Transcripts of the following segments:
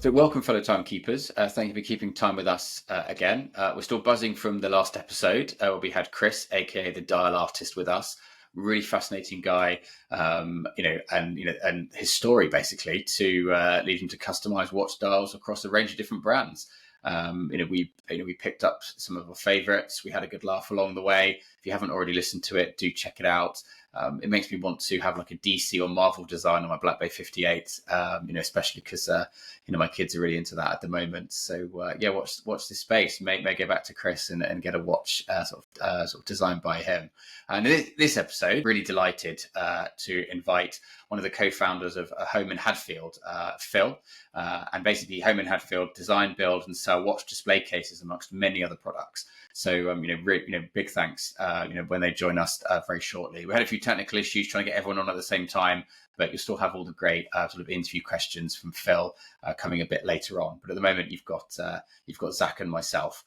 So welcome, fellow timekeepers. Thank you for keeping time with us again. We're still buzzing from the last episode where we had Chris, aka the Dial Artist, with us. Really fascinating guy, and his story basically to lead him to customize watch dials across a range of different brands. We picked up some of our favorites. We had a good laugh along the way. If you haven't already listened to it, do check it out. It makes me want to have like a DC or Marvel design on my Black Bay 58, especially because, my kids are really into that at the moment. So, watch this space. May go back to Chris and get a watch sort of designed by him. And this episode, really delighted to invite one of the co-founders of Holme Hadfield, Phil. And basically, Holme Hadfield design, build, and sell watch display cases amongst many other products. So, big thanks. When they join us very shortly. We had a few technical issues trying to get everyone on at the same time, but you'll still have all the great sort of interview questions from Phil coming a bit later on. But at the moment, you've got Zach and myself.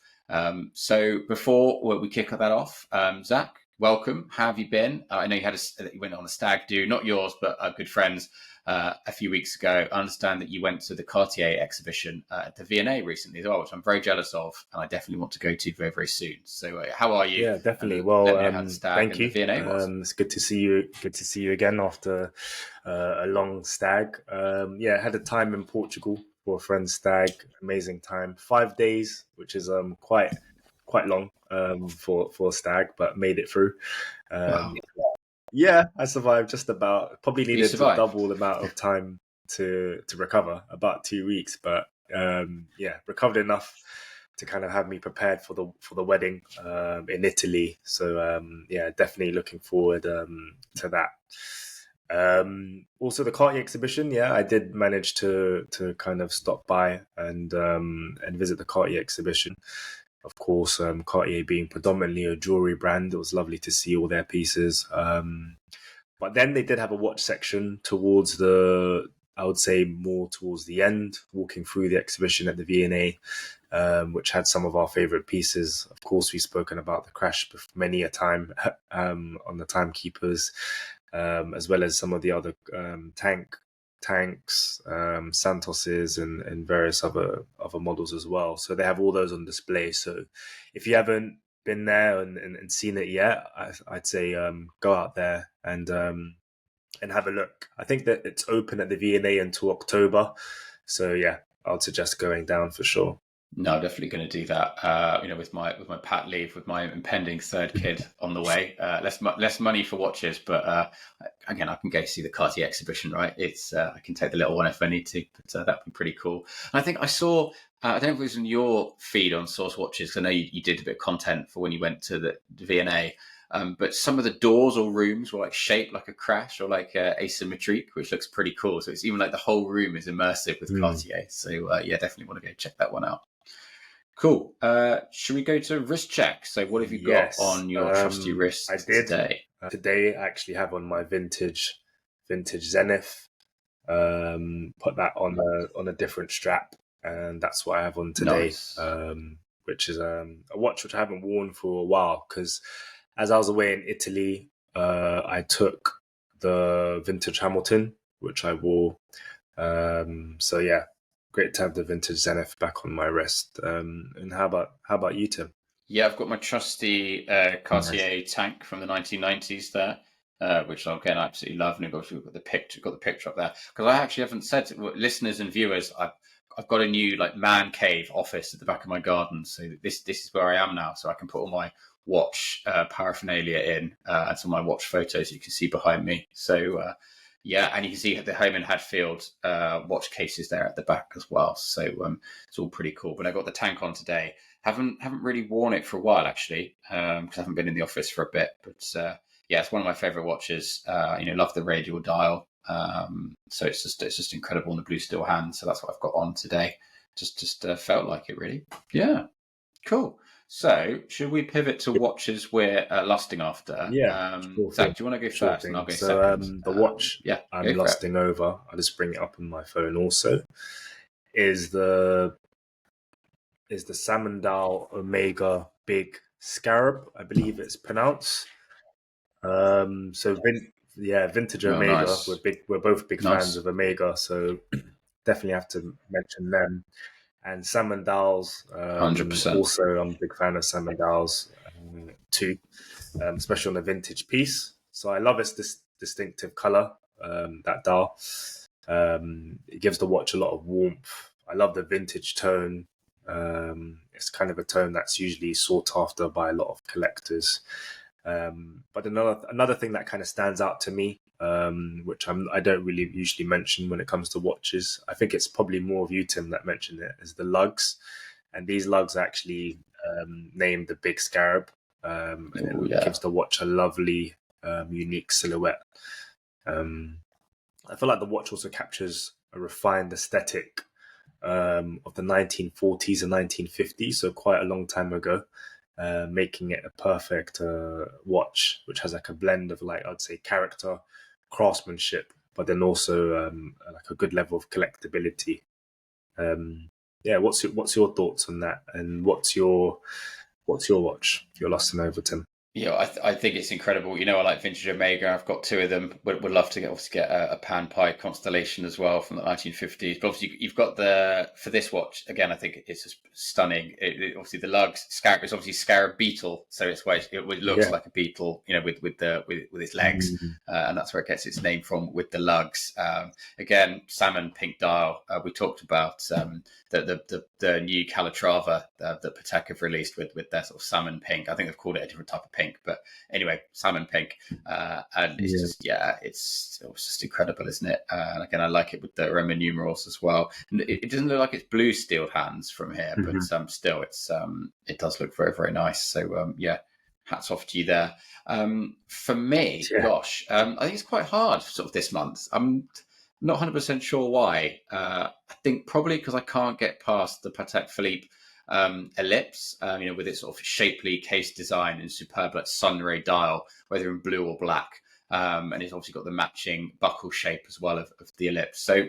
So before we kick that off, Zach, welcome. How have you been? I know you went on a stag do, not yours, but good friends. A few weeks ago, I understand that you went to the Cartier exhibition at the V&A recently as well, which I'm very jealous of, and I definitely want to go to very, very soon. So, how are you? Yeah, definitely. And well, thank you. The V&A was. It's good to see you. Good to see you again after a long stag. Had a time in Portugal for a friend's stag. Amazing time. 5 days, which is quite long for a stag, but made it through. Wow. Yeah, I survived just about. Probably needed to double the amount of time to recover, about 2 weeks, but recovered enough to kind of have me prepared for the wedding in Italy. So definitely looking forward to that. Also the Cartier exhibition, I did manage to kind of stop by and visit the Cartier exhibition. Of course, Cartier being predominantly a jewelry brand, it was lovely to see all their pieces. But then they did have a watch section towards the end, walking through the exhibition at the V&A, which had some of our favorite pieces. Of course, we've spoken about the crash many a time on the Timekeepers, as well as some of the other tanks, Santoses, and various other models as well. So they have all those on display. So if you haven't been there and seen it yet, I'd say go out there and have a look. I think that it's open at the V&A until October. So I'd suggest going down for sure. No, definitely going to do that. With my pat leave, with my impending third kid on the way. Less money for watches, but again, I can go see the Cartier exhibition. Right, it's I can take the little one if I need to, but that'd be pretty cool. And I think I saw. I don't know if it was in your feed on Source Watches, because I know you did a bit of content for when you went to the V&A. But some of the doors or rooms were like shaped like a crash or like asymmetric, which looks pretty cool. So it's even like the whole room is immersive with Cartier. So definitely want to go check that one out. Cool. Should we go to wrist check? So what have you got on your trusty wrist today? Today I actually have on my vintage Zenith. Put that on a different strap, and that's what I have on today. Nice. Which is a watch which I haven't worn for a while, because as I was away in Italy, I took the vintage Hamilton, which I wore. Great to have the vintage Zenith back on my wrist. And how about you, Tim? Yeah, I've got my trusty Cartier tank from the 1990s there, which again I absolutely love. And we've got the picture up there, because I actually haven't said to listeners and viewers, I've got a new like man cave office at the back of my garden. So this is where I am now. So I can put all my watch paraphernalia in and some of my watch photos you can see behind me. So and you can see the Holme Hadfield watch cases there at the back as well. So it's all pretty cool. But I got the tank on today. Haven't really worn it for a while actually, because I haven't been in the office for a bit. But it's one of my favorite watches. Love the radial dial. So it's just incredible in the blue steel hand. So that's what I've got on today. Just felt like it really. Yeah, cool. So, should we pivot to watches we're lusting after? Zach, do you want to go first, and I'll go second? The watch I'm lusting over, I'll just bring it up on my phone also, is the Samandal Omega Big Scarab, I believe it's pronounced. Vintage Omega. Nice. We're both big fans of Omega, so definitely have to mention them. And salmon dials, 100%. also I'm a big fan of salmon dials too, especially on a vintage piece. So I love its distinctive color, that dial. It gives the watch a lot of warmth. I love the vintage tone. It's kind of a tone that's usually sought after by a lot of collectors. But another thing that kind of stands out to me, which I don't really usually mention when it comes to watches, I think it's probably more of you, Tim, that mentioned it, is the lugs. And these lugs are actually named the Big Scarab, and it gives the watch a lovely, unique silhouette. I feel like the watch also captures a refined aesthetic of the 1940s and 1950s, so quite a long time ago, making it a perfect watch, which has like a blend of, like, I'd say, character, craftsmanship, but then also like a good level of collectability. What's your thoughts on that, and what's your watch, your Lost and Over, Tim? Yeah, I think it's incredible. I like vintage Omega. I've got two of them. Would love to get a Pan Pi Constellation as well from the 1950s. But obviously, you've got for this watch again. I think it's just stunning. Obviously, the lugs scarab is obviously scarab beetle, so it looks like a beetle, with its legs, and that's where it gets its name from with the lugs. Again, salmon pink dial. We talked about the new Calatrava that Patek have released with their sort of salmon pink. I think they've called it a different type of pink, but anyway, salmon pink, and it's it's just incredible, isn't it? And again, I like it with the Roman numerals as well. And it doesn't look like it's blue steeled hands from here, but still, it does look very, very nice. So hats off to you there. For me, gosh, I think it's quite hard sort of this month. I'm not 100% sure why. I think probably because I can't get past the Patek Philippe Ellipse, with its sort of shapely case design and superb like sunray dial, whether in blue or black. And it's obviously got the matching buckle shape as well of the Ellipse. So,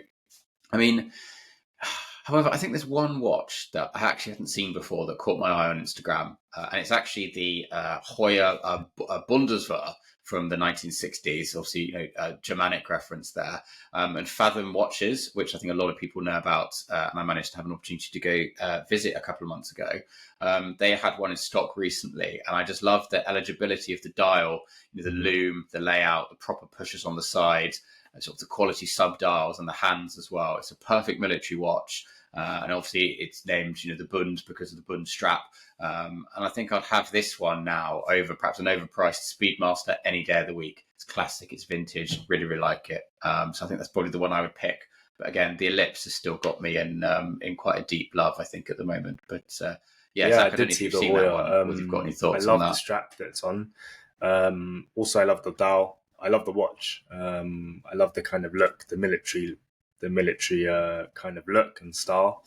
however, I think there's one watch that I actually hadn't seen before that caught my eye on Instagram. And it's actually the Heuer Bundeswehr from the 1960s, obviously, Germanic reference there, and FathomWatches, which I think a lot of people know about, and I managed to have an opportunity to go visit a couple of months ago. They had one in stock recently, and I just love the eligibility of the dial, the loom, the layout, the proper pushes on the side, sort of the quality sub dials and the hands as well. It's a perfect military watch. And obviously it's named, the bund because of the bund strap. And I think I'd have this one now over perhaps an overpriced Speedmaster any day of the week. It's classic, it's vintage, really, really like it. So I think that's probably the one I would pick. But again, the Ellipse has still got me in quite a deep love, I think, at the moment. But Zach, I did see the Heuer. Whether you've got any thoughts I on love that. the strap that it's on. Also, I love the dial. I love the watch. I love the kind of look, the military kind of look and style.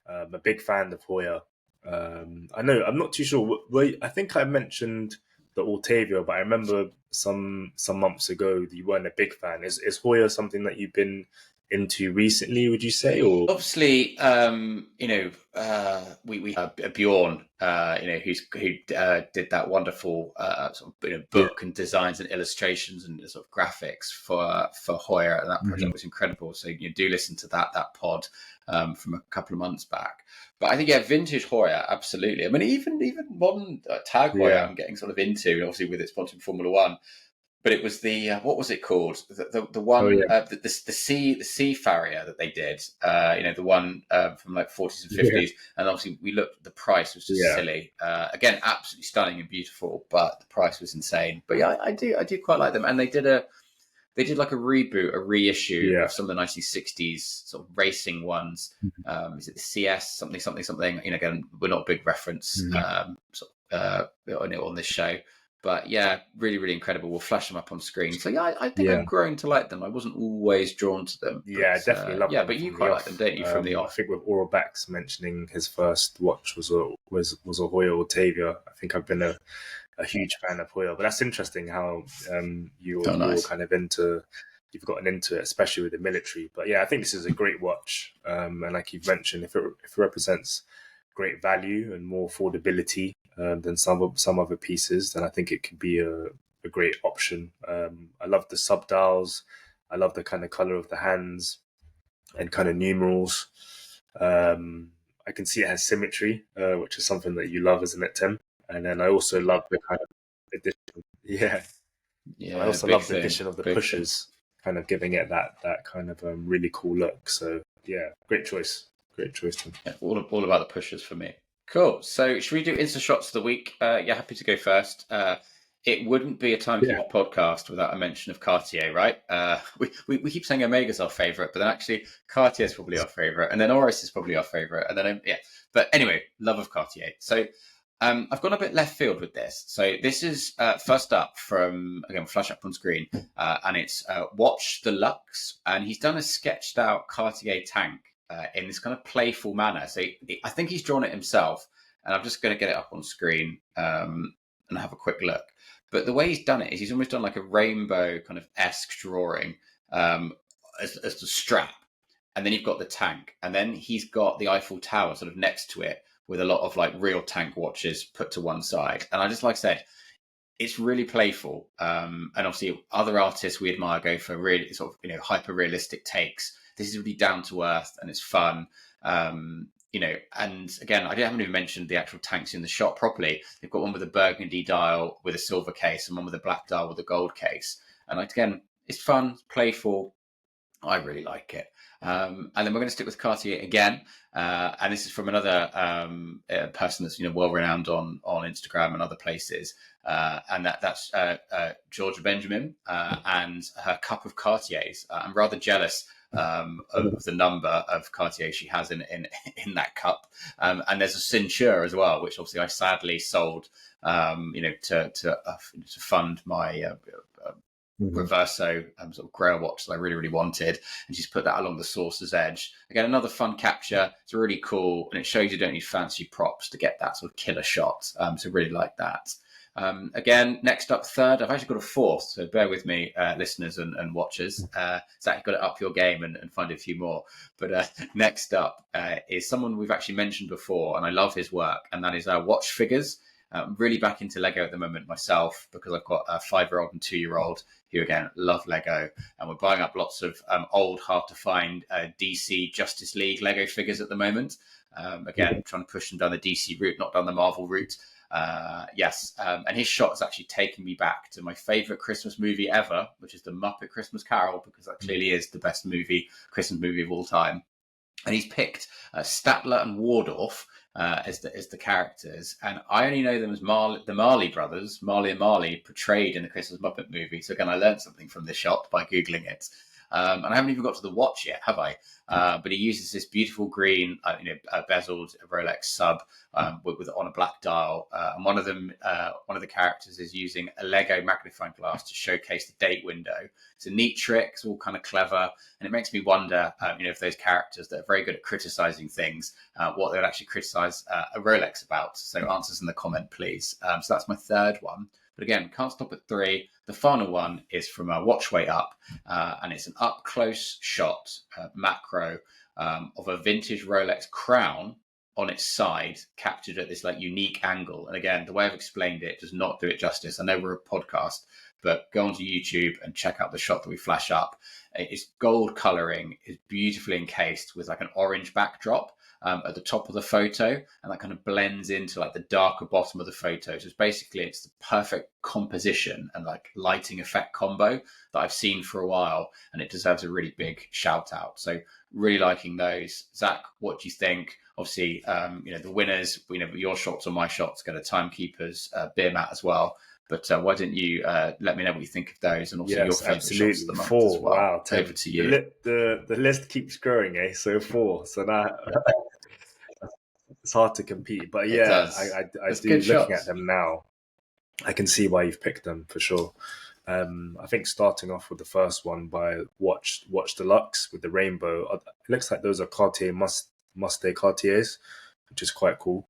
I'm a big fan of Heuer. I know I'm not too sure. I think I mentioned the Altavia, but I remember some months ago you weren't a big fan. Is Heuer something that you've been into recently, would you say? Or obviously, we Bjorn, who did that wonderful sort of book and designs and illustrations and sort of graphics for Heuer, and that project was incredible. So you do listen to that pod from a couple of months back. But I think vintage Heuer, absolutely. I mean, even modern Tag Heuer, I'm getting sort of into, and obviously with its sponsoring Formula One. But it was the what was it called? The one the sea farrier that they did. The one from like 40s and 50s, and obviously we looked. The price was just silly. Again, absolutely stunning and beautiful, but the price was insane. But I do quite like them, and they did like a reboot, a reissue of some of the 1960s sort of racing ones. Is it the CS something? Again, we're not a big reference on this show. But really, really incredible. We'll flash them up on screen. So I think I've grown to like them. I wasn't always drawn to them. But, definitely love them. Yeah, but you quite like them, don't you? From the off, I think with Oral Bax mentioning his first watch was a Heuer Altavia. I think I've been a huge fan of Heuer. But that's interesting how you're kind of you've gotten into it, especially with the military. But I think this is a great watch. And like you've mentioned, if it represents great value and more affordability than some other pieces, then I think it could be a great option. I love the sub dials. I love the kind of color of the hands. and kind of numerals. I can see it has symmetry, which is something that you love, isn't it, Tim? And then I also love the kind of addition. Yeah. I also love the addition of the pushers, kind of giving it that kind of really cool look. So yeah, great choice. Great choice, Tim. Yeah, all about the pushers for me. Cool. So should we do Insta shots of the week? Yeah, happy to go first. It wouldn't be a Timekeeper podcast without a mention of Cartier, right? We keep saying Omega's our favourite, but then actually Cartier is probably our favourite, and then Oris is probably our favourite, and then yeah. But anyway, love of Cartier. So I've gone a bit left field with this. So this is first up from, again, flash up on screen, and it's Watch the Lux, and he's done a sketched out Cartier tank in this kind of playful manner. So I think he's drawn it himself, and I'm just going to get it up on screen and have a quick look. But the way he's done it is he's almost done like a rainbow kind of esque drawing as the strap. And then you've got the tank. And then he's got the Eiffel Tower sort of next to it with a lot of like real tank watches put to one side. And I just, like I said, it's really playful. And obviously other artists we admire go for really sort of, hyper realistic takes. This is really down to earth and it's fun. And again, I haven't even mentioned the actual tanks in the shop properly. They've got one with a burgundy dial with a silver case and one with a black dial with a gold case. And again, it's fun, it's playful. I really like it. And then we're going to stick with Cartier again. And this is from another person that's well renowned on Instagram and other places. And that's Georgia Benjamin and her cup of Cartiers. I'm rather jealous of the number of Cartier she has in that cup. And there's a Ceinture as well, which obviously I sadly sold, to fund my Reverso sort of Grail watch that I really, really wanted. And she's put that along the saucer's edge. Again, another fun capture. It's really cool. And it shows you don't need fancy props to get that sort of killer shot. So really like that. Again, next up, third. I've actually got a fourth, so bear with me, listeners and watchers. Zach, got to up your game and find a few more. But next up is someone we've actually mentioned before, and I love his work, and that is Watch Figures. I'm really back into Lego at the moment myself because I've got a 5-year-old and 2-year-old who, again, love Lego. And we're buying up lots of old, hard-to-find DC Justice League Lego figures at the moment. Again, trying to push them down the DC route, not down the Marvel route. Yes, and his shot has actually taken me back to my favourite Christmas movie ever, which is The Muppet Christmas Carol, because that clearly is the best Christmas movie of all time. And he's picked Statler and Wardorf as the characters, and I only know them as the Marley brothers, Marley and Marley, portrayed in the Christmas Muppet movie. So again, I learned something from this shot by googling it. And I haven't even got to the watch yet, have I? But he uses this beautiful green, bezeled Rolex sub with on a black dial. And one of the characters is using a Lego magnifying glass to showcase the date window. It's a neat trick. It's all kind of clever, and it makes me wonder, if those characters that are very good at criticizing things, what they would actually criticize a Rolex about. So answers in the comment, please. So that's my third one. But again, can't stop at 3. The final one is from Watchway Up, and it's an up-close shot, macro, of a vintage Rolex crown on its side, captured at this unique angle. And again, the way I've explained it does not do it justice. I know we're a podcast, but go onto YouTube and check out the shot that we flash up. It's gold coloring, is beautifully encased with an orange backdrop at the top of the photo, and that kind of blends into the darker bottom of the photo. So it's the perfect composition and lighting effect combo that I've seen for a while, and it deserves a really big shout out. So really liking those. Zach, what do you think? Obviously, the winners, your shots or my shots, get a Timekeeper's beer mat as well. But why don't you let me know what you think of those, and also your favourite shots of the month 4. as well. Wow, over to you. The list keeps growing, eh? So 4. So now it's hard to compete. But yeah, I do. Looking shots at them now, I can see why you've picked them for sure. I think starting off with the first one by Watch the Lux with the rainbow. It looks like those are Cartier Must-Stay Cartiers, which is quite cool.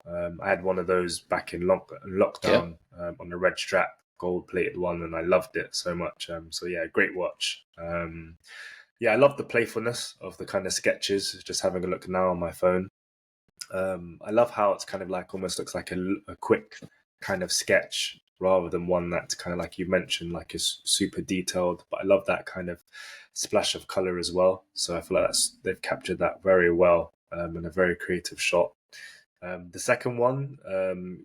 I had one of those back in lockdown on the red strap, gold-plated one, and I loved it so much. So yeah, great watch. I love the playfulness of the kind of sketches. Just having a look now on my phone. I love how it's kind of almost looks like a quick kind of sketch rather than one that's kind of like you mentioned, like is super detailed. But I love that kind of splash of color as well. So I feel like they've captured that very well, in a very creative shot. The second one,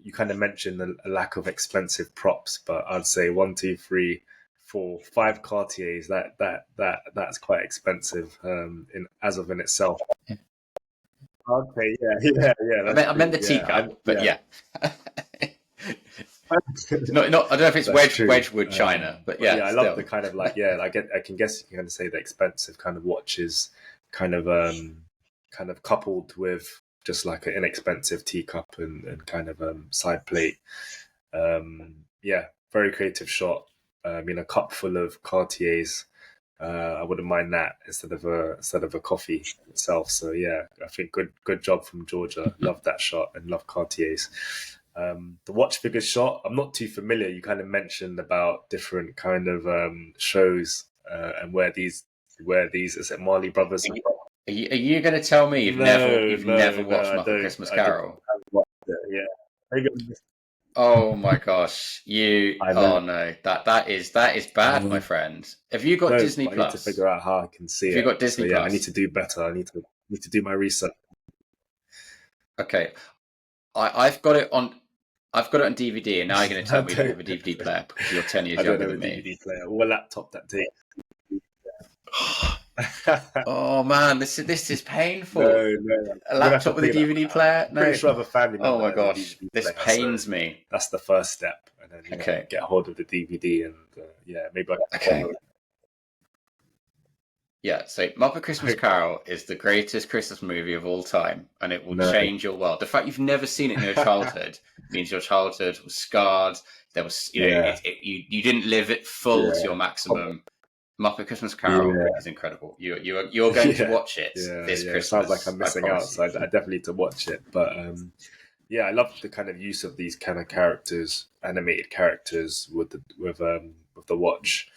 you kind of mentioned a lack of expensive props, but I'd say 1, 2, 3, 4, 5 Cartiers. That's quite expensive, as of in itself. Okay, yeah. I meant the teacup, but yeah. not. I don't know if it's Wedgwood China, but yeah. I love the kind of like I can guess you can say the expensive kind of watches, kind of coupled with just like an inexpensive teacup and kind of side plate. Very creative shot. A cup full of Cartiers. I wouldn't mind that instead of a coffee itself. So yeah, I think good job from Georgia. Love that shot and love Cartiers. The watch figure shot, I'm not too familiar. You kind of mentioned about different kind of shows and where these is it Marley Brothers? Are you going to tell me you've never watched Muppet Christmas Carol? Yeah. Oh my gosh, oh no, that is bad, my friend. Have you got Disney Plus? I need to figure out how I can see it. Have you got Disney Plus? I need to do better. I need to do my research. Okay, I've got it on DVD, and now you're going to tell me you don't have a DVD player because you're 10 years younger than me. I don't have a DVD player or a laptop that takes. Oh man, this is painful. No. A laptop with a DVD player? No. Pretty sure I have a family member. Oh my gosh, this pains me. That's the first step, and then get a hold of the DVD, and maybe I can. Yeah, so Muppet Christmas Carol is the greatest Christmas movie of all time, and it will change your world. The fact you've never seen it in your childhood means your childhood was scarred. There was, you didn't live it full to your maximum. Muppet Christmas Carol is incredible. You're going to watch it this Christmas. It sounds like I'm missing out, so I definitely need to watch it. But I love the kind of use of these kind of characters, animated characters with the watch,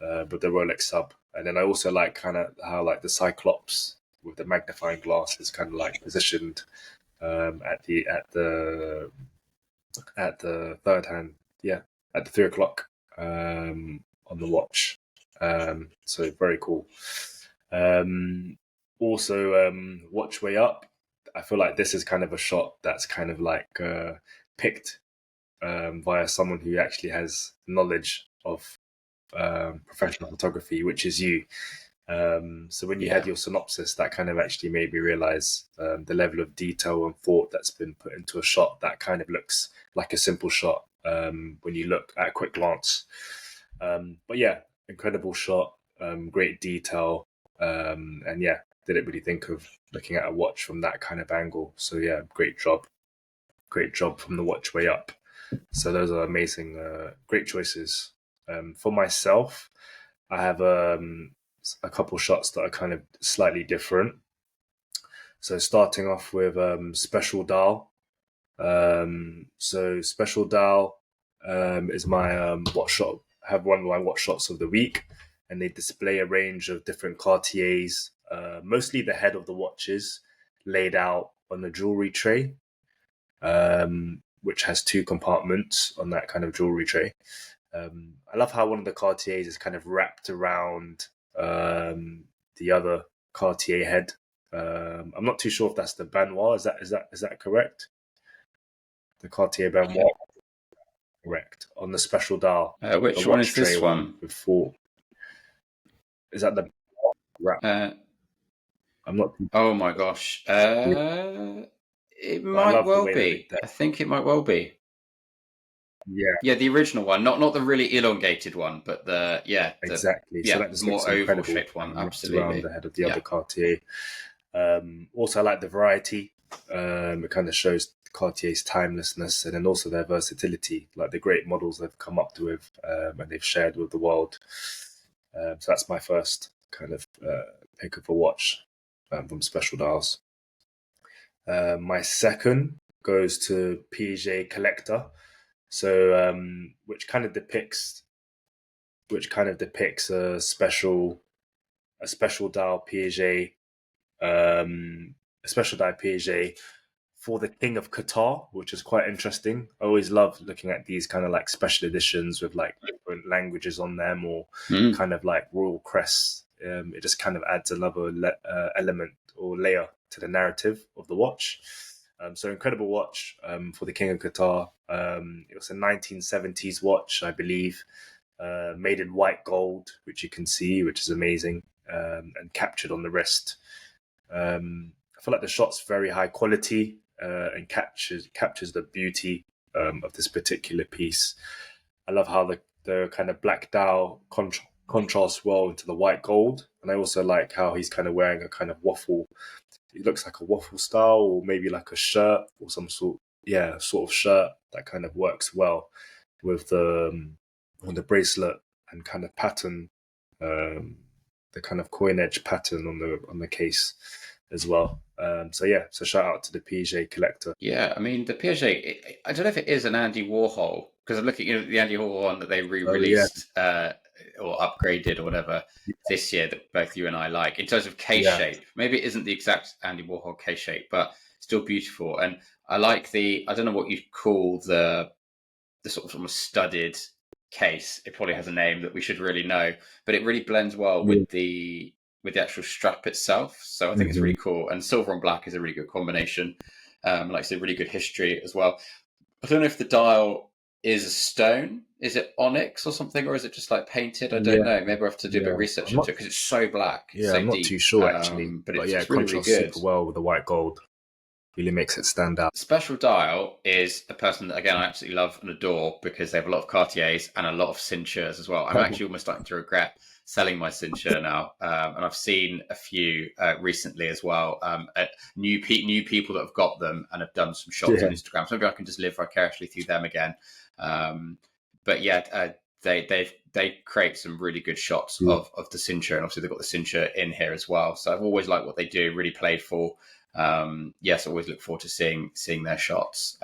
with the Rolex sub. And then I also like kind of how like the Cyclops with the magnifying glass is kind of like positioned at the third hand, at the 3 o'clock on the watch. So very cool. Also, watch way up. I feel like this is kind of a shot that's kind of like picked via someone who actually has knowledge of professional photography, which is you. So when you had your synopsis, that kind of actually made me realize the level of detail and thought that's been put into a shot that kind of looks like a simple shot when you look at a quick glance. But incredible shot, great detail, and didn't really think of looking at a watch from that kind of angle. So great job from the watch way up. So those are amazing, great choices. For myself, I have a couple shots that are kind of slightly different. So starting off with SpecialDial. So SpecialDial is my watch shot. Have one of my watch shots of the week, and they display a range of different Cartiers, mostly the head of the watches laid out on a jewelry tray, which has 2 compartments on that kind of jewelry tray. I love how one of the Cartiers is kind of wrapped around the other Cartier head. I'm not too sure if that's the Benoit. Is that correct? The Cartier Benoit. Correct. On the SpecialDial. Which one is this one? Before. Is that the wrap? I'm not. Oh my gosh. It might well be. I think it might well be. Yeah, the original one, not the really elongated one, but exactly. So that just more oval shaped one. Absolutely. Around the head of the other Cartier. Also, I like the variety. It kind of shows Cartier's timelessness and then also their versatility, like the great models they've come up with and they've shared with the world. So that's my first kind of pick of a watch from SpecialDials. My second goes to PiagetCollector. So which kind of depicts a special dial Piaget, a special dial Piaget for the King of Qatar, which is quite interesting. I always love looking at these kind of like special editions with like different languages on them, or kind of like royal crests. It just kind of adds another element or layer to the narrative of the watch. So incredible watch for the King of Qatar. It was a 1970s watch, I believe, made in white gold, which you can see, which is amazing, and captured on the wrist. I feel like the shot's very high quality and captures the beauty of this particular piece. I love how the kind of black dial contrasts well into the white gold, and I also like how he's kind of wearing a kind of waffle. It looks like a waffle style, or maybe like a shirt or some sort of shirt that kind of works well with the bracelet and kind of pattern, the kind of coin edge pattern on the case as well. So shout out to the PiagetCollector. Yeah, I mean the Piaget. I don't know if it is an Andy Warhol, because I'm looking at the Andy Warhol one that they re-released or upgraded or whatever this year that both you and I like in terms of case shape. Maybe it isn't the exact Andy Warhol case shape, but still beautiful. And I like I don't know what you call the sort of almost studded case. It probably has a name that we should really know, but it really blends well with the actual strap itself. So I think it's really cool. And silver and black is a really good combination. Like I said, really good history as well. I don't know if the dial is a stone. Is it onyx or something, or is it just like painted? I don't know. Maybe I have to do a bit of research into it because it's so black. It's so I'm not deep. too sure actually. But it's it really, contrasts really good. super well with the white gold. Really makes it stand out. SpecialDial is a person that, again, I absolutely love and adore because they have a lot of Cartiers and a lot of Ceinture as well. I'm actually almost starting to regret selling my Ceinture now, and I've seen a few recently as well. New people that have got them and have done some shots on Instagram. So maybe I can just live vicariously through them again. But yeah, they create some really good shots of the Ceinture, and obviously they've got the Ceinture in here as well. So I've always liked what they do. Really playful. Yes, I always look forward to seeing their shots.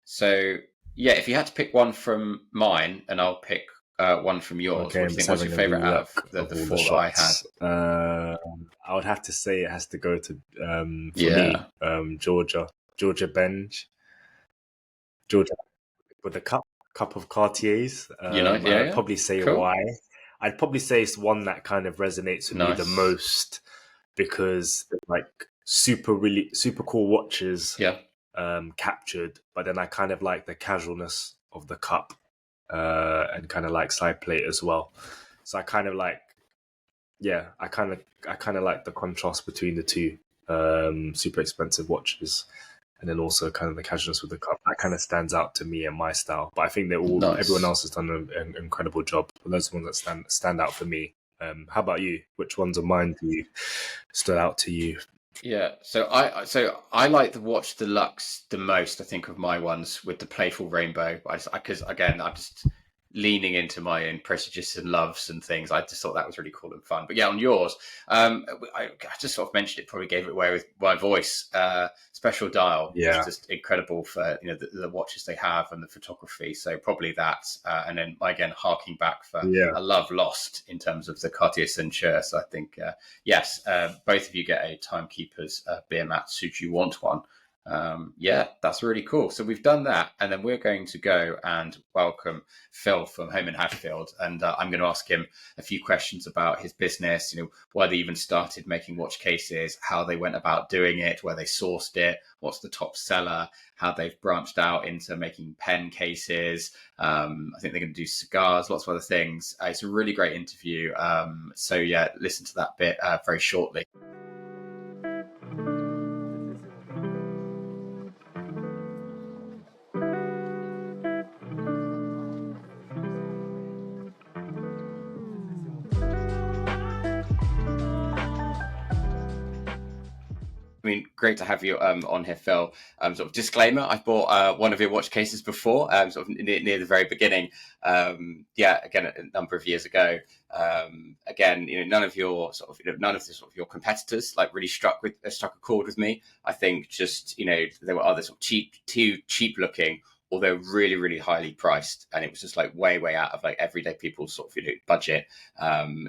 So yeah, if you had to pick one from mine, and I'll pick one from yours. Okay, what do you think was your favourite out of the four that I had? I would have to say it has to go to me, Georgia Benj, Georgia with a cup of Cartiers. I'd probably say why. I'd probably say it's one that kind of resonates with me the most because like super cool watches captured, but then I kind of like the casualness of the cup and kind of like side plate as well. So I kind of like like the contrast between the two super expensive watches and then also kind of the casualness with the cup. That kind of stands out to me and my style, but I think everyone else has done an incredible job. But those are the ones that stand out for me. How about you? Which ones of mine do you stood out to you? Yeah, so I like the Watch Deluxe the most. I think of my ones with the playful rainbow, because again, I'm just leaning into my own prejudices and loves and things. I just thought that was really cool and fun. But yeah, on yours, I just sort of mentioned it. Probably gave it away with my voice. SpecialDial is just incredible for the watches they have and the photography. So probably that, and then again harking back for a love lost in terms of the Cartier Ceinture. So I think yes, both of you get a Timekeeper's beer mat should you want one. That's really cool. So we've done that, and then we're going to go and welcome Phil from Holme Hadfield, and I'm going to ask him a few questions about his business, why they even started making watch cases, how they went about doing it, where they sourced it, what's the top seller, how they've branched out into making pen cases. I think they're going to do cigars, lots of other things. It's a really great interview. So yeah, listen to that bit very shortly. I mean, great to have you on here, Phil. Sort of disclaimer: I bought one of your watch cases before, sort of near the very beginning. Again, a number of years ago. Again, none of your your competitors like really struck a chord with me. I think just there were other sort of too cheap looking although really, really highly priced, and it was just like way out of like everyday people's sort of budget.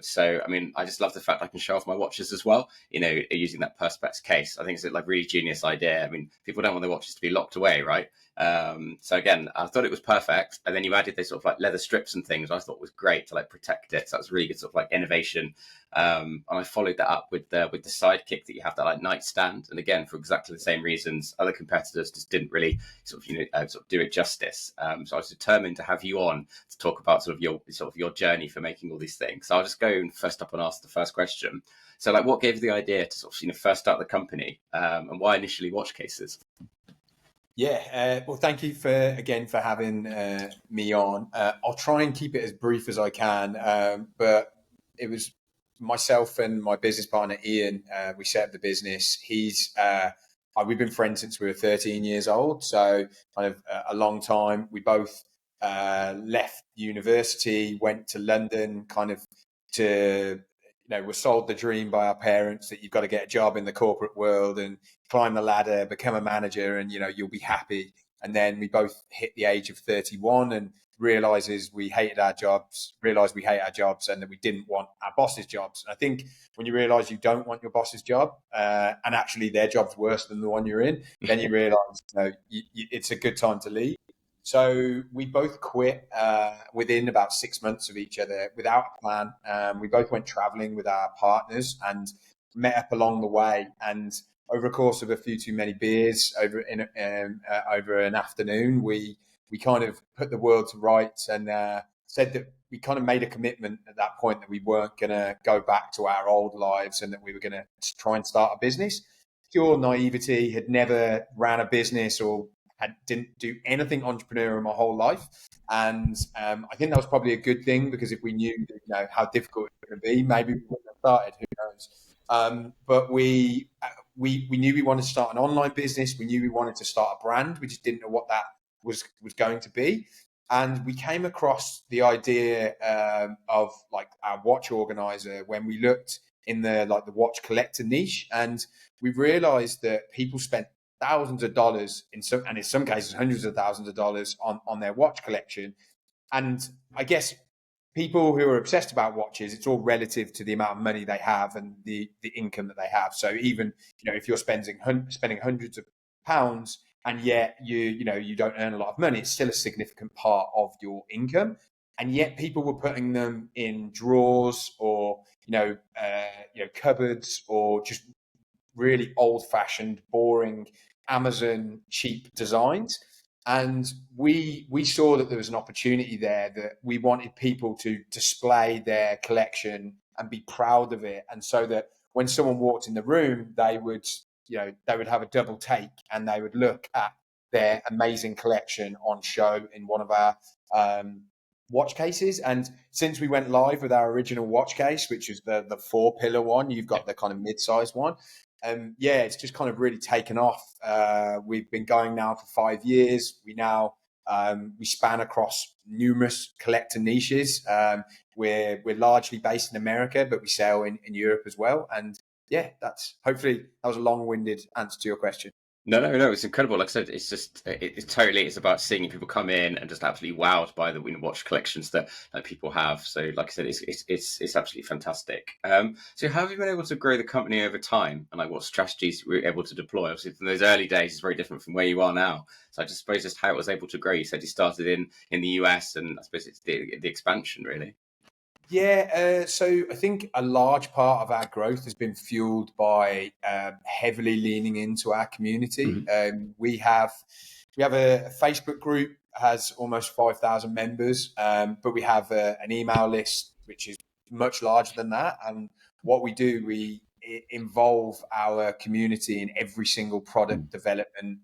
So I mean, I just love the fact I can show off my watches as well, using that perspex case. I think it's a like really genius idea. I mean, people don't want their watches to be locked away, right? So again, I thought it was perfect, and then you added these sort of like leather strips and things I thought was great to like protect it. So that was really good sort of like innovation. And I followed that up with the sidekick that you have, that like nightstand, and again for exactly the same reasons other competitors just didn't really sort of do it justice. So I was determined to have you on to talk about sort of your journey for making all these things. So I'll just go first up and ask the first question. So like, what gave you the idea to sort of first start the company, and why initially watch cases? Yeah, well, thank you for having me on. I'll try and keep it as brief as I can, but it was myself and my business partner Ian. We set up the business. We've been friends since we were 13 years old, so kind of a long time. We both left university, went to London, kind of to were sold the dream by our parents that you've got to get a job in the corporate world and climb the ladder, become a manager, and you'll be happy. And then we both hit the age of 31 and realized we hated our jobs, and that we didn't want our boss's jobs. And I think when you realize you don't want your boss's job, and actually their job's worse than the one you're in, then you realize it's a good time to leave. So we both quit within about 6 months of each other without a plan. We both went traveling with our partners and met up along the way. And over a course of a few too many beers over an afternoon, we kind of put the world to rights and said that we kind of made a commitment at that point that we weren't going to go back to our old lives and that we were going to try and start a business. Pure naivety, had never ran a business or didn't do anything entrepreneurial my whole life, and I think that was probably a good thing, because if we knew how difficult it would be, maybe we wouldn't have started. Who knows? But we knew we wanted to start an online business. We knew we wanted to start a brand. We just didn't know what that was going to be. And we came across the idea of like our watch organizer when we looked in the watch collector niche, and we realized that people spent thousands of dollars in some cases hundreds of thousands of dollars on their watch collection. And I guess people who are obsessed about watches, it's all relative to the amount of money they have and the income that they have. So even if you're spending hundreds of pounds and yet you don't earn a lot of money, it's still a significant part of your income. And yet people were putting them in drawers or cupboards, or just really old-fashioned, boring Amazon cheap designs. And we saw that there was an opportunity there, that we wanted people to display their collection and be proud of it, and so that when someone walked in the room, they would have a double take and they would look at their amazing collection on show in one of our watch cases. And since we went live with our original watch case, which is the 4-pillar one, you've got the kind of mid-sized one. It's just kind of really taken off. We've been going now for 5 years. We span across numerous collector niches. We're largely based in America, but we sell in Europe as well. And hopefully that was a long-winded answer to your question. No, it's incredible. Like I said, it's just it's about seeing people come in and just absolutely wowed by the watch collections that people have. So like I said, it's absolutely fantastic. So how have you been able to grow the company over time, and like what strategies were you able to deploy? Obviously from those early days is very different from where you are now. So I just suppose just how it was able to grow. You said you started in the US, and I suppose it's the expansion really. Yeah, so I think a large part of our growth has been fueled by heavily leaning into our community. Mm-hmm. We have a Facebook group, has almost 5,000 members, but we have an email list which is much larger than that. And what we do, we involve our community in every single product development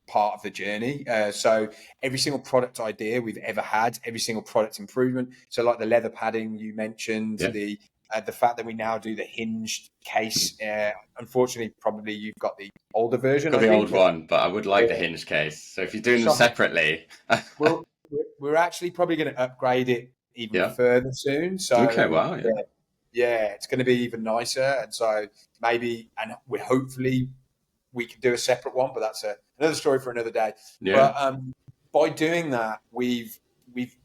part of the journey. So every single product idea we've ever had, every single product improvement. So like the leather padding you mentioned, the fact that we now do the hinged case. Unfortunately, probably you've got the older version. Got the old one, but I would like the hinged case. So if you're doing them separately, we're actually probably going to upgrade it even further soon. So okay, wow, it's going to be even nicer. And so maybe, and we're hopefully we can do a separate one, but that's another story for another day. Yeah. by doing that, we've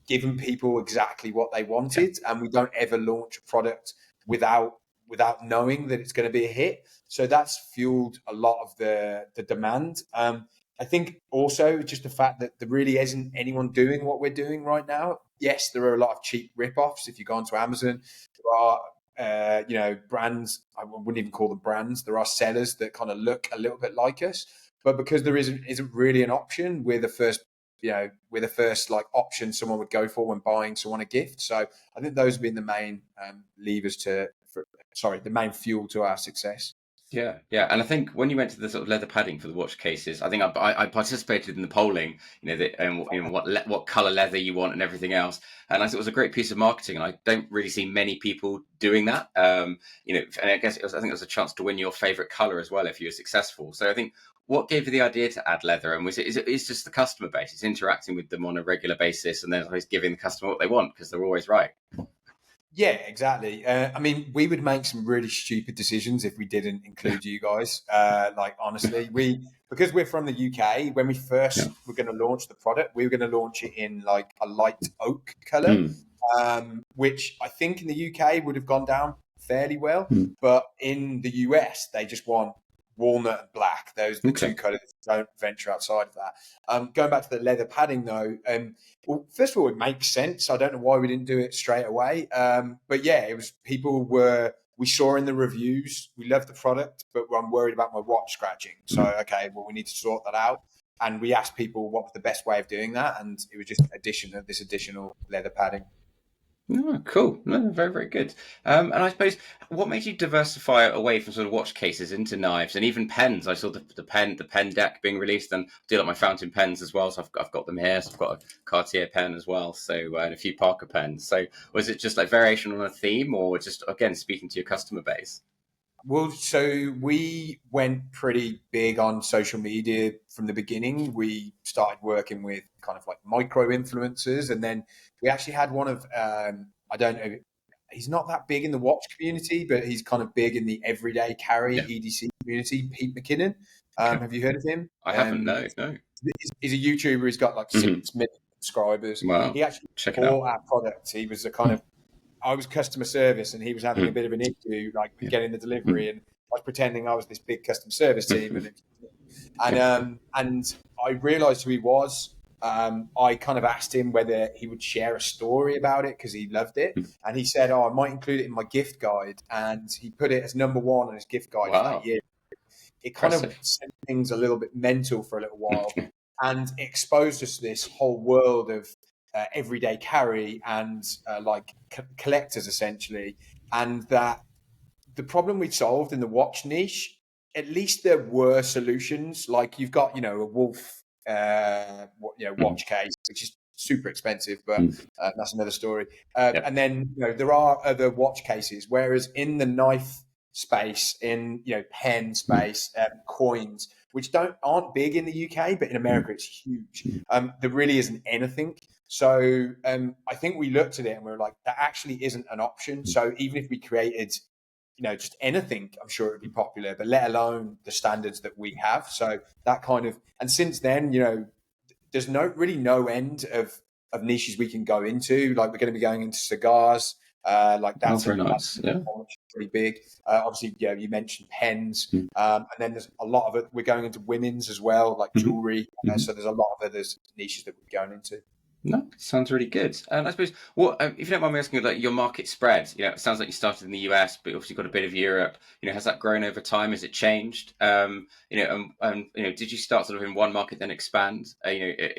given people exactly what they wanted, and we don't ever launch a product without knowing that it's going to be a hit. So that's fueled a lot of the demand. I think also just the fact that there really isn't anyone doing what we're doing right now. Yes, there are a lot of cheap rip-offs. If you go onto Amazon, there are brands. I wouldn't even call them brands. There are sellers that kind of look a little bit like us, but because there isn't really an option, we're the first like option someone would go for when buying someone a gift. So I think those have been the main levers the main fuel to our success. Yeah, and I think when you went to the sort of leather padding for the watch cases, I think I participated in the polling, what color leather you want and everything else, and I thought it was a great piece of marketing, and I don't really see many people doing that. And I guess I think it was a chance to win your favorite color as well if you were successful. So I think, what gave you the idea to add leather, and is it just the customer base? It's interacting with them on a regular basis, and then always giving the customer what they want because they're always right. Yeah, exactly. I mean, we would make some really stupid decisions if we didn't include you guys. Honestly, because we're from the UK, when we first were going to launch the product, we were going to launch it in like a light oak color, which I think in the UK would have gone down fairly well. But in the US, they just want walnut and black. Those are the two colors. Don't venture outside of that. Going back to the leather padding though, well, first of all, it makes sense. I don't know why we didn't do it straight away. But yeah, it was we saw in the reviews, we love the product, but I'm worried about my watch scratching. So, okay, well, we need to sort that out. And we asked people what was the best way of doing that. And it was just this additional leather padding. Oh, cool. No, very, very good. And I suppose, what made you diversify away from sort of watch cases into knives and even pens? I saw the pen deck being released, and I do like my fountain pens as well. So I've got them here. So I've got a Cartier pen as well. So and a few Parker pens. So was it just like variation on a theme, or just again speaking to your customer base? Well, so we went pretty big on social media from the beginning. We started working with kind of like micro influencers, and then we actually had one of I don't know, he's not that big in the watch community, but he's kind of big in the everyday carry EDC community. Pete McKinnon, have you heard of him? I haven't. No. He's a YouTuber. He's got like 6 million subscribers. Wow. He actually bought our product. He was a kind of I was customer service, and he was having a bit of an issue, like getting the delivery, and I was pretending I was this big customer service team, and I realised who he was. I kind of asked him whether he would share a story about it because he loved it, and he said, "Oh, I might include it in my gift guide," and he put it as number 1 on his gift guide for that year. It kind of sent things a little bit mental for a little while, and it exposed us to this whole world of everyday carry and collectors essentially, and that the problem we solved in the watch niche, at least there were solutions. Like you've got a Wolf watch case, which is super expensive, but that's another story. And then there are other watch cases, whereas in the knife space, in pen space, coins, which aren't big in the UK, but in America it's huge. There really isn't anything. So I think we looked at it and we were like, that actually isn't an option. So even if we created, just anything, I'm sure it would be popular, but let alone the standards that we have. So that kind of, and since then, there's no end of niches we can go into. Like we're going to be going into cigars. That's pretty big. Obviously, you mentioned pens, and then there's a lot of it. We're going into women's as well, like jewelry. So there's a lot of other niches that we're going into. No, sounds really good. And I suppose, if you don't mind me asking, like your market spread, it sounds like you started in the US, but obviously got a bit of Europe. Has that grown over time? Has it changed? Did you start sort of in one market then expand?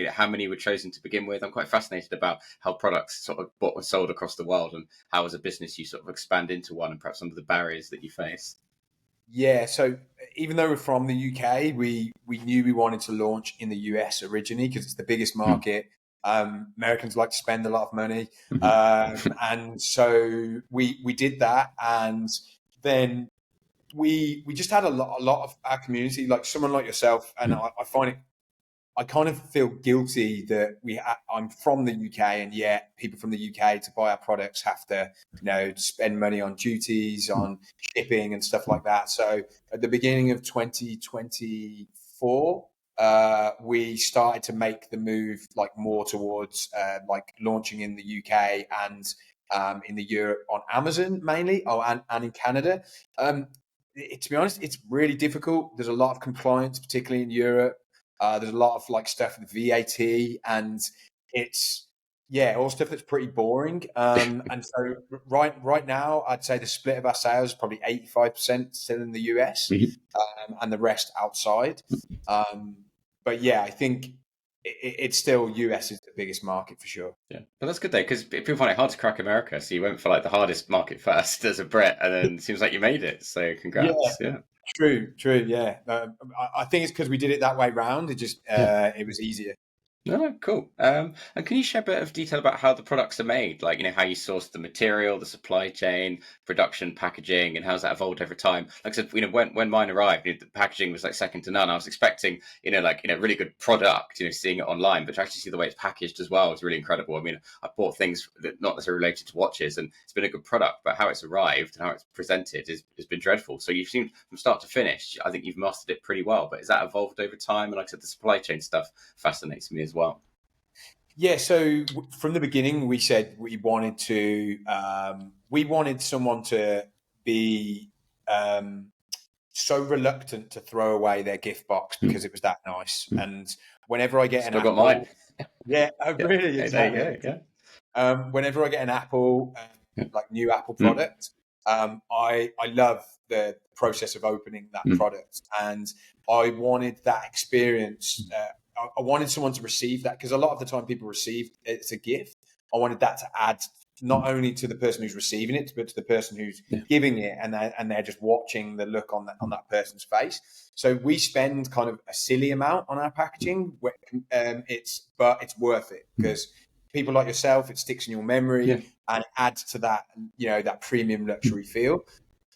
How many were chosen to begin with? I'm quite fascinated about how products sort of bought and sold across the world, and how as a business you sort of expand into one, and perhaps some of the barriers that you face. Yeah, so even though we're from the UK, we knew we wanted to launch in the US originally because it's the biggest market. Americans like to spend a lot of money, and so we did that, and then we just had a lot of our community, like someone like yourself, and I find it. I kind of feel guilty that I'm from the UK, and yet people from the UK to buy our products have to, spend money on duties, on shipping, and stuff like that. So at the beginning of 2024. we started to make the move like more towards like launching in the UK and in the Europe on Amazon mainly, and in Canada. To be honest, it's really difficult. There's a lot of compliance, particularly in Europe. There's a lot of like stuff with VAT, and it's all stuff that's pretty boring. And so right now, I'd say the split of our sales is probably 85% still in the US, and the rest outside. But yeah, I think it's still US is the biggest market for sure. Yeah, but that's good though, because people find it hard to crack America. So you went for like the hardest market first as a Brit, and then it seems like you made it. So congrats. Yeah. True. Yeah. I think it's because we did it that way round. It just it was easier. No, cool. And can you share a bit of detail about how the products are made? Like, how you source the material, the supply chain, production, packaging, and how's that evolved over time? Like I said, when mine arrived, the packaging was like second to none. I was expecting, really good product, seeing it online, but to actually see the way it's packaged as well is really incredible. I mean, I bought things that not necessarily related to watches, and it's been a good product, but how it's arrived and how it's presented has been dreadful. So you've seen from start to finish, I think you've mastered it pretty well, but has that evolved over time? And like I said, the supply chain stuff fascinates me as well. Yeah, so from the beginning, we said we wanted someone to be so reluctant to throw away their gift box because it was that nice. And whenever I get an apple, mine. Yeah, really, exactly. Yeah. Whenever I get an Apple, like new Apple product, I love the process of opening that product, and I wanted that experience. I wanted someone to receive that, because a lot of the time people receive it's a gift. I wanted that to add not only to the person who's receiving it, but to the person who's giving it, and they're just watching the look on that person's face. So we spend kind of a silly amount on our packaging, but it's worth it, because people like yourself, it sticks in your memory and it adds to that, that premium luxury feel.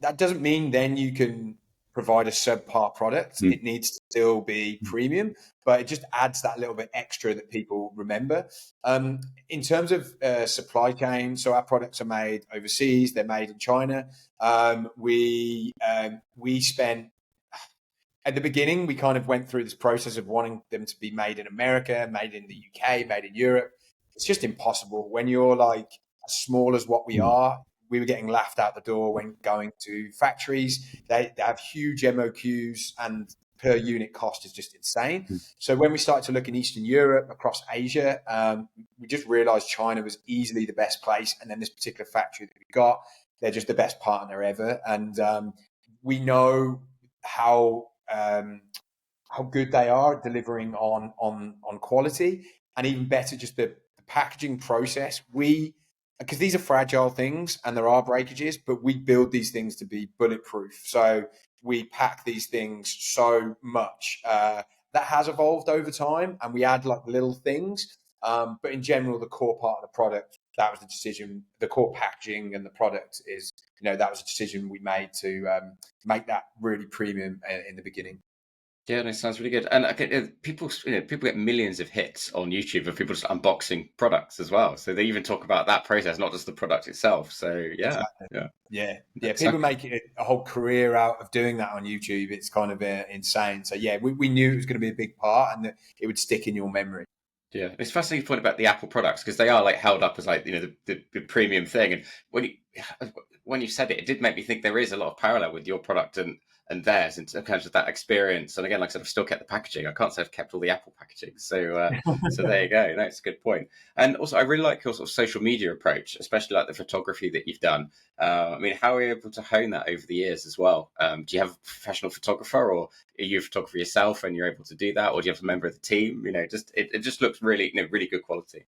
That doesn't mean then you can provide a subpar product. It needs to still be premium, but it just adds that little bit extra that people remember. In terms of supply chain, so our products are made overseas. They're made in China. We spent, at the beginning, we kind of went through this process of wanting them to be made in America, made in the UK, made in Europe. It's just impossible when you're like as small as what we are. We were getting laughed out the door when going to factories. They have huge MOQs, and per unit cost is just insane. So when we started to look in Eastern Europe, across Asia, we just realized China was easily the best place. And then this particular factory that we got, they're just the best partner ever. And we know how good they are at delivering on quality, and even better, just the packaging process. Because these are fragile things and there are breakages, but we build these things to be bulletproof. So we pack these things so much. That has evolved over time, and we add like little things. But in general, the core part of the product, that was the decision. The core packaging and the product is, that was a decision we made to make that really premium in the beginning. Yeah, that sounds really good. And people get millions of hits on YouTube of people just unboxing products as well. So they even talk about that process, not just the product itself. So exactly. Yeah. People make it a whole career out of doing that on YouTube. It's kind of insane. So yeah, we knew it was going to be a big part, and that it would stick in your memory. Yeah, it's fascinating point about the Apple products, because they are like held up as like the premium thing. And when you said it, it did make me think there is a lot of parallel with your product and theirs in terms of that experience. And again, like I said, I've still kept the packaging. I can't say I've kept all the Apple packaging. So so there you go. No, it's a good point. And also, I really like your sort of social media approach, especially like the photography that you've done. I mean, how are you able to hone that over the years as well? Do you have a professional photographer, or are you a photographer yourself and you're able to do that? Or do you have a member of the team? It just looks really, really good quality.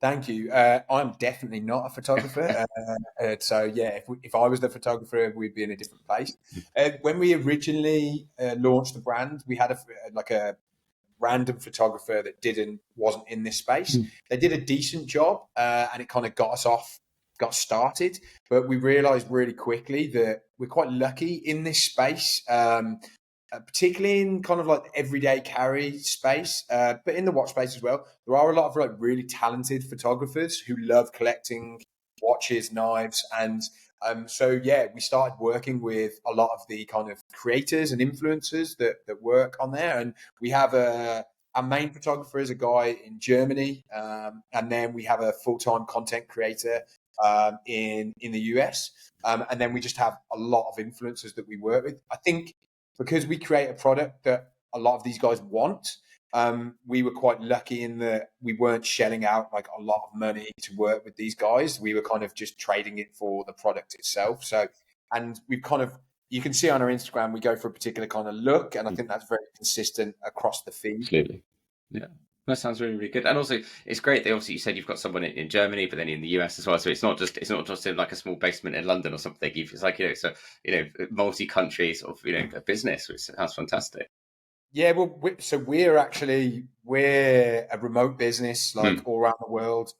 Thank you. I'm definitely not a photographer. So yeah, if I was the photographer, we'd be in a different place. When we originally launched the brand, we had a random photographer that wasn't in this space. They did a decent job, and it kind of got started. But we realized really quickly that we're quite lucky in this space. Particularly in kind of like the everyday carry space, but in the watch space as well. There are a lot of like really talented photographers who love collecting watches, knives, and so yeah, we started working with a lot of the kind of creators and influencers that work on there. And we have our main photographer is a guy in Germany, and then we have a full-time content creator in the US, and then we just have a lot of influencers that we work with. I think because we create a product that a lot of these guys want, we were quite lucky in that we weren't shelling out like a lot of money to work with these guys. We were kind of just trading it for the product itself. So, and we've kind of, you can see on our Instagram, we go for a particular kind of look, and I think that's very consistent across the feed. Absolutely. Yeah. That sounds really, really good. And also, it's great that obviously you said you've got someone in Germany, but then in the US as well. So it's not just in like a small basement in London or something. It's like, so, multi-country sort of, a business, which sounds fantastic. Yeah, well, we're a remote business, like all around the world.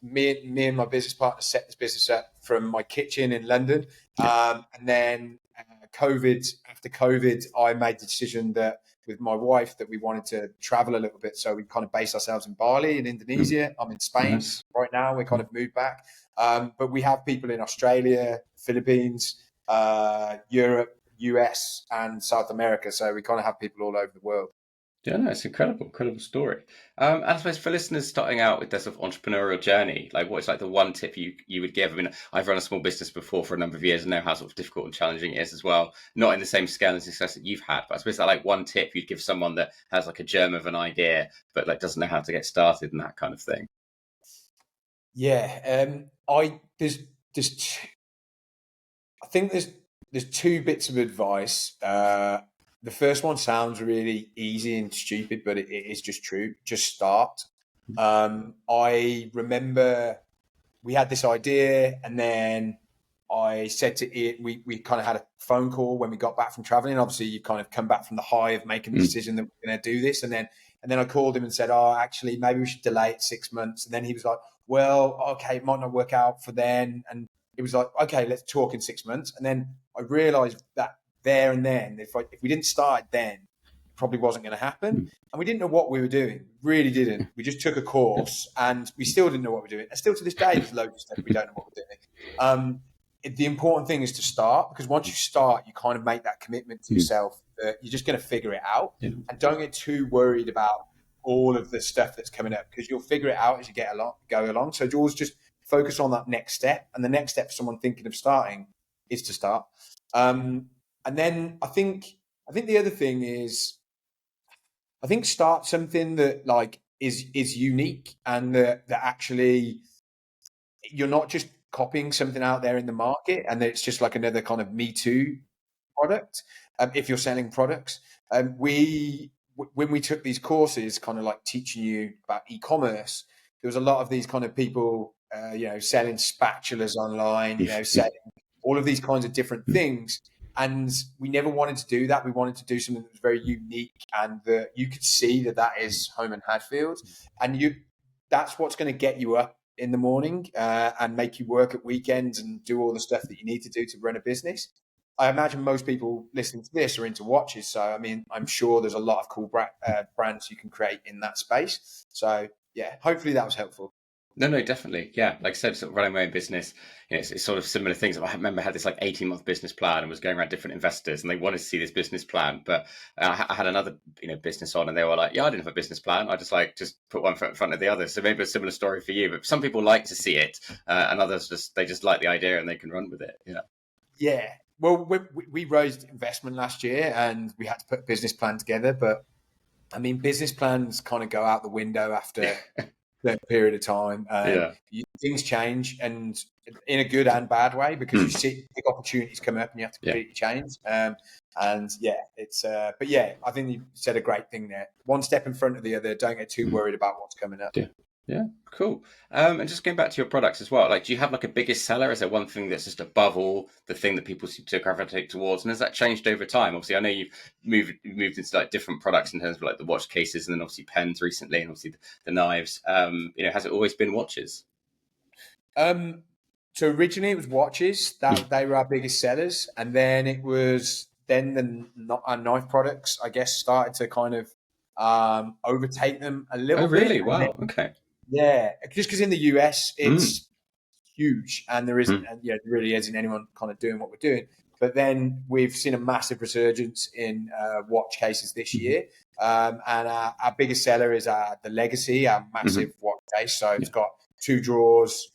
Me and my business partner set this business up from my kitchen in London, and then after COVID, I made the decision that with my wife that we wanted to travel a little bit, so we kind of based ourselves in Bali in Indonesia. I'm in Spain right now. We kind of moved back, but we have people in Australia, Philippines, Europe, US, and South America. So we kind of have people all over the world. Yeah, no, it's incredible story. And I suppose for listeners starting out with their sort of entrepreneurial journey, like what's like the one tip you would give? I mean, I've run a small business before for a number of years and know how sort of difficult and challenging it is as well. Not in the same scale and success that you've had, but I suppose that like one tip you'd give someone that has like a germ of an idea, but like doesn't know how to get started and that kind of thing. Yeah, I think there's two bits of advice. The first one sounds really easy and stupid, but it is just true. Just start. I remember we had this idea, and then I said to it, we kind of had a phone call when we got back from traveling. Obviously, you kind of come back from the high of making the decision that we're going to do this, and then I called him and said, "Oh, actually, maybe we should delay it 6 months." And then he was like, "Well, okay, it might not work out for then." And it was like, "Okay, let's talk in 6 months." And then I realized that there and then, if we didn't start then, it probably wasn't going to happen. And we didn't know what we were doing. Really didn't. We just took a course and we still didn't know what we were doing. And still to this day, there's loads of stuff we don't know what we're doing. The important thing is to start, because once you start, you kind of make that commitment to yourself that you're just going to figure it out. And don't get too worried about all of the stuff that's coming up, because you'll figure it out as you go along. So always just focus on that next step. And the next step for someone thinking of starting is to start. And then I think the other thing is, I think start something that like is unique, and that actually you're not just copying something out there in the market, and that it's just like another kind of Me Too product. If you're selling products, when we took these courses, kind of like teaching you about e-commerce, there was a lot of these kind of people, selling spatulas online, selling all of these kinds of different things. And we never wanted to do that. We wanted to do something that was very unique, and that you could see that is Holme Hadfield. And that's what's going to get you up in the morning and make you work at weekends and do all the stuff that you need to do to run a business. I imagine most people listening to this are into watches. So, I mean, I'm sure there's a lot of cool brands you can create in that space. So, yeah, hopefully that was helpful. No, definitely. Yeah. Like I said, sort of running my own business, it's sort of similar things. I remember I had this like 18-month business plan and was going around different investors, and they wanted to see this business plan. But I had another, business on, and they were like, yeah, I didn't have a business plan. I just put one foot in front of the other. So maybe a similar story for you, but some people like to see it and others just like the idea and they can run with it. Yeah. Yeah. Well, we raised investment last year and we had to put a business plan together. But I mean, business plans kind of go out the window after that period of time. Things change, and in a good and bad way, because you see big opportunities come up and you have to completely change. But yeah, I think you said a great thing there. One step in front of the other. Don't get too worried about what's coming up. Yeah, cool. And just going back to your products as well, like, do you have like a biggest seller? Is there one thing that's just above all, the thing that people seem to gravitate towards? And has that changed over time? Obviously, I know you've moved into like different products in terms of like the watch cases, and then obviously pens recently, and obviously the knives. Has it always been watches? So originally it was watches that they were our biggest sellers, and then it was our knife products, I guess, started to kind of overtake them a little bit. Oh, really? Wow. Okay. Yeah, just because in the US it's huge, and there isn't, and there really isn't anyone kind of doing what we're doing. But then we've seen a massive resurgence in watch cases this year. And our biggest seller is the Legacy, our massive watch case. So it's got 2 drawers,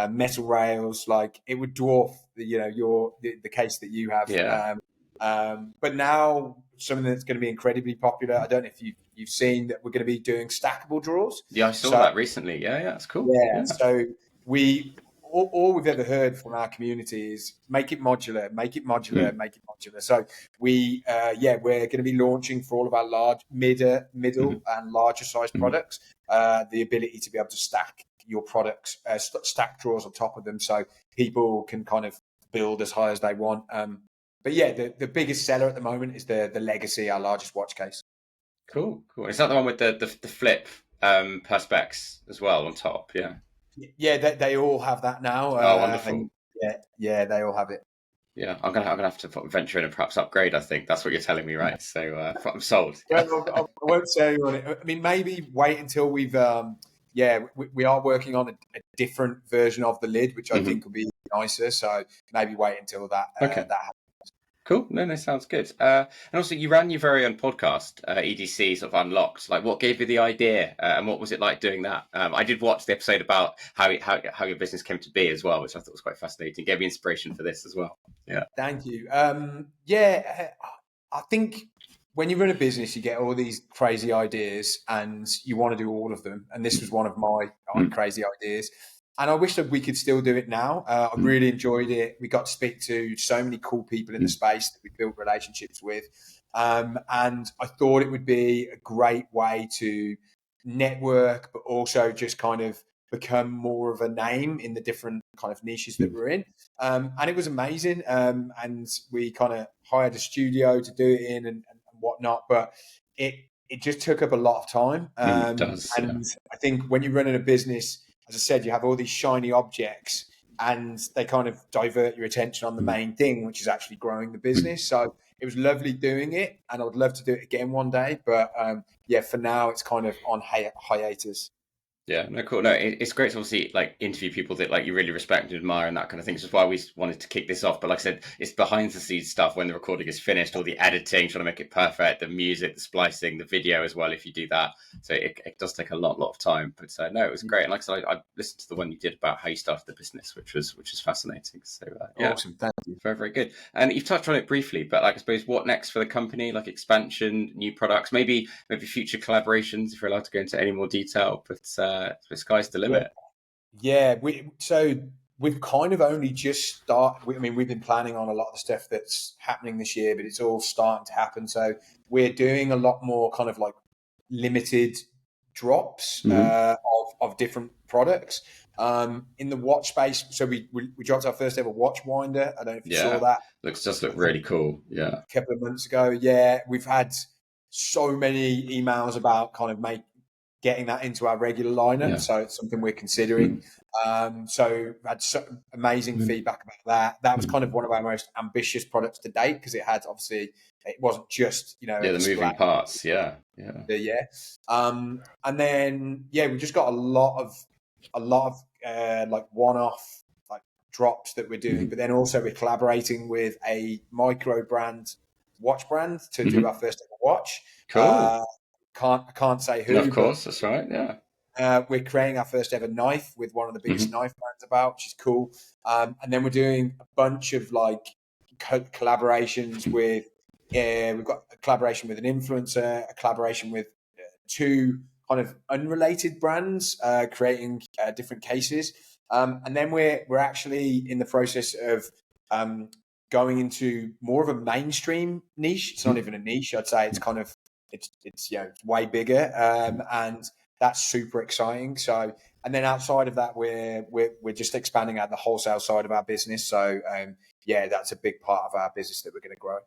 metal rails. Like, it would dwarf the case that you have. Yeah. But now something that's going to be incredibly popular. I don't know if you've seen that we're going to be doing stackable drawers. Yeah, I saw that recently. Yeah, that's cool. Yeah. So all we've ever heard from our community is make it modular, make it modular, make it modular. So we're going to be launching for all of our large, middle and larger size products, the ability to be able to stack your products, stack drawers on top of them, so people can kind of build as high as they want. But yeah, the biggest seller at the moment is the Legacy, our largest watch case. Cool. Is that the one with the flip perspex as well on top? Yeah. Yeah, they all have that now. Oh, wonderful. Yeah, they all have it. Yeah, I'm gonna have to venture in and perhaps upgrade. I think that's what you're telling me, right? So I'm sold. I won't say on it. I mean, maybe wait until we've. We are working on a different version of the lid, which I think will be nicer. So maybe wait until that. That happens. Cool. No, sounds good. And also, you ran your very own podcast, EDC sort of Unlocked. Like, what gave you the idea, and what was it like doing that? I did watch the episode about how your business came to be as well, which I thought was quite fascinating. Gave me inspiration for this as well. Yeah. Thank you. I think when you run a business, you get all these crazy ideas, and you want to do all of them. And this was one of my crazy ideas. And I wish that we could still do it now. I really enjoyed it. We got to speak to so many cool people in the space that we built relationships with. And I thought it would be a great way to network, but also just kind of become more of a name in the different kind of niches that we're in. And it was amazing. And we kind of hired a studio to do it in and whatnot. But it just took up a lot of time. It does, and I think when you're running a business, as I said, you have all these shiny objects and they kind of divert your attention on the main thing, which is actually growing the business. So it was lovely doing it, and I would love to do it again one day. But for now, it's kind of on hiatus. Yeah, no, cool. No, it's great to obviously like interview people that like you really respect and admire and that kind of thing. So that's why we wanted to kick this off. But like I said, it's behind the scenes stuff when the recording is finished, all the editing, trying to make it perfect, the music, the splicing, the video as well, if you do that. So it does take a lot of time. But no, it was great. And like I said, I listened to the one you did about how you started the business, which is fascinating. So awesome. Thank you. Very, very good. And you've touched on it briefly, but like I suppose what next for the company, like expansion, new products, maybe future collaborations, if you're allowed to go into any more detail. But the sky's the limit. Yeah, we've kind of only just started. We've been planning on a lot of the stuff that's happening this year, but it's all starting to happen. So we're doing a lot more kind of like limited drops of different products in the watch space. So we dropped our first ever watch winder. I don't know if you saw that. Look really cool. Yeah, a couple of months ago. Yeah, we've had so many emails about kind of getting that into our regular lineup. So it's something we're considering. So we had amazing feedback about that. That was kind of one of our most ambitious products to date, because it had, obviously, it wasn't just, the moving parts. Yeah. And then, we just got a lot of like one-off like drops that we're doing, but then also we're collaborating with a micro brand, watch brand, to do our first ever watch. Cool. I can't say who. Of course, that's right. Yeah. We're creating our first ever knife with one of the biggest knife brands about, which is cool. And then we're doing a bunch of like collaborations with. We've got a collaboration with an influencer, a collaboration with 2 kind of unrelated brands, creating different cases. And then we're actually in the process of going into more of a mainstream niche. It's not even a niche. I'd say it's kind of. It's way bigger, and that's super exciting. So, and then outside of that, we're just expanding out the wholesale side of our business. So, that's a big part of our business that we're going to grow.